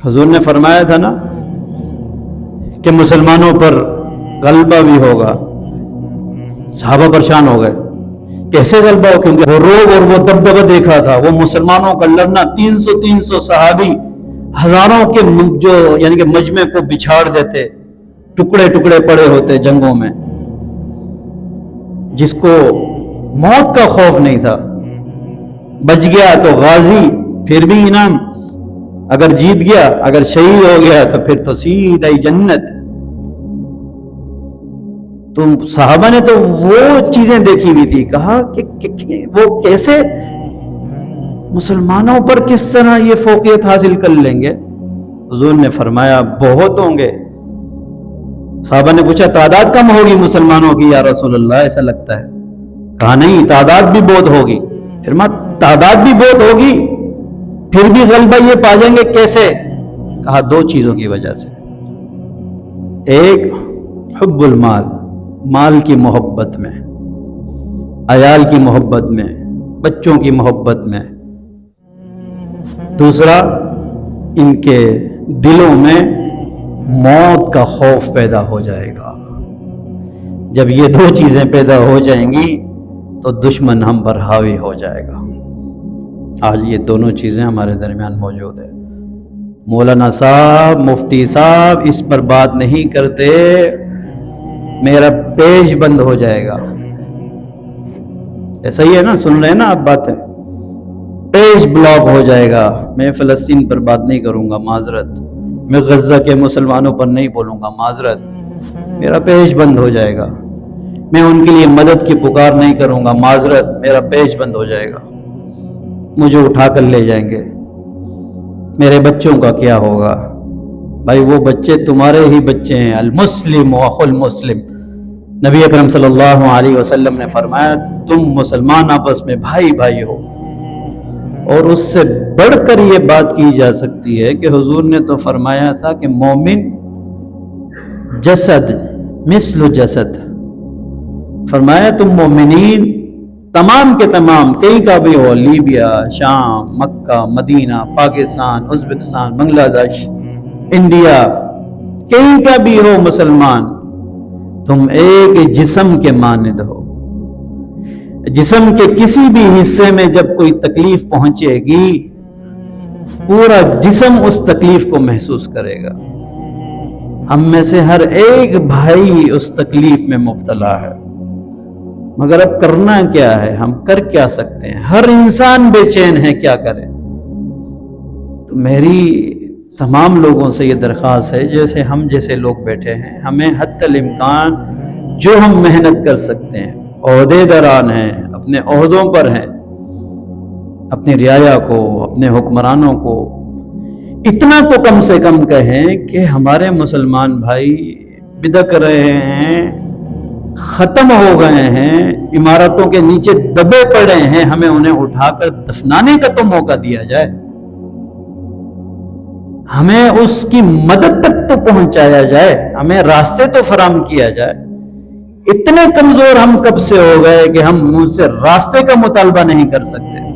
حضور نے فرمایا تھا نا کہ مسلمانوں پر غلبہ بھی ہوگا. صحابہ پریشان ہو گئے، کیسے غلبہ ہو؟ کیونکہ وہ روب اور وہ دبدبہ دیکھا تھا، وہ مسلمانوں کا لڑنا، 300 صحابی ہزاروں کے جو یعنی کہ مجمع کو بچھاڑ دیتے، ٹکڑے ٹکڑے پڑے ہوتے جنگوں میں. جس کو موت کا خوف نہیں تھا، بچ گیا تو غازی، پھر بھی انعام. اگر جیت گیا، اگر شہید ہو گیا تو پھر تو سیدھا ہی جنت. تو صحابہ نے تو وہ چیزیں دیکھی ہوئی تھی. کہا کہ وہ کیسے مسلمانوں پر کس طرح یہ فوقیت حاصل کر لیں گے؟ حضور نے فرمایا بہت ہوں گے. صحابہ نے پوچھا تعداد کم ہوگی مسلمانوں کی یا رسول اللہ، ایسا لگتا ہے؟ کہا نہیں، تعداد بھی بہت ہوگی. تعداد بھی بہت ہوگی، پھر بھی غلبہ یہ پا جائیں گے کیسے؟ کہا 2 چیزوں کی وجہ سے. ایک حب المال، مال کی محبت میں، عیال کی محبت میں، بچوں کی محبت میں. دوسرا، ان کے دلوں میں موت کا خوف پیدا ہو جائے گا. جب یہ 2 چیزیں پیدا ہو جائیں گی تو دشمن ہم پر حاوی ہو جائے گا. آج یہ دونوں چیزیں ہمارے درمیان موجود ہیں. مولانا صاحب، مفتی صاحب اس پر بات نہیں کرتے، میرا پیج بند ہو جائے گا. ایسا ہی ہے نا؟ سن رہے ہیں نا آپ باتیں؟ پیج بلاک ہو جائے گا. میں فلسطین پر بات نہیں کروں گا، معذرت. میں غزہ کے مسلمانوں پر نہیں بولوں گا، معذرت. میرا پیج بند ہو جائے گا. میں ان کے لیے مدد کی پکار نہیں کروں گا، معذرت. میرا پیج بند ہو جائے گا. مجھے اٹھا کر لے جائیں گے. میرے بچوں کا کیا ہوگا؟ بھائی وہ بچے تمہارے ہی بچے ہیں. المسلم اخو المسلم. نبی اکرم صلی اللہ علیہ وسلم نے فرمایا تم مسلمان آپس میں بھائی بھائی ہو. اور اس سے بڑھ کر یہ بات کی جا سکتی ہے کہ حضور نے تو فرمایا تھا کہ مومن جسد مثل جسد. فرمایا تم مومنین تمام کے تمام، کہیں کا بھی ہو، لیبیا، شام، مکہ، مدینہ، پاکستان، ازبکستان، بنگلہ دیش، انڈیا، کہیں کا بھی ہو مسلمان، تم ایک جسم کے مانند ہو. جسم کے کسی بھی حصے میں جب کوئی تکلیف پہنچے گی، پورا جسم اس تکلیف کو محسوس کرے گا. ہم میں سے ہر ایک بھائی اس تکلیف میں مبتلا ہے، مگر اب کرنا کیا ہے؟ ہم کر کیا سکتے ہیں؟ ہر انسان بے چین ہے، کیا کرے؟ تو میری تمام لوگوں سے یہ درخواست ہے، جیسے ہم جیسے لوگ بیٹھے ہیں، ہمیں حتی الامکان جو ہم محنت کر سکتے ہیں، عہدے داران ہیں، اپنے عہدوں پر ہیں، اپنی رعایا کو، اپنے حکمرانوں کو اتنا تو کم سے کم کہیں کہ ہمارے مسلمان بھائی بدک رہے ہیں، ختم ہو گئے ہیں، عمارتوں کے نیچے دبے پڑے ہیں، ہمیں انہیں اٹھا کر دفنانے کا تو موقع دیا جائے. ہمیں اس کی مدد تک تو پہنچایا جائے، ہمیں راستے تو فراہم کیا جائے. اتنے کمزور ہم کب سے ہو گئے کہ ہم مجھ سے راستے کا مطالبہ نہیں کر سکتے؟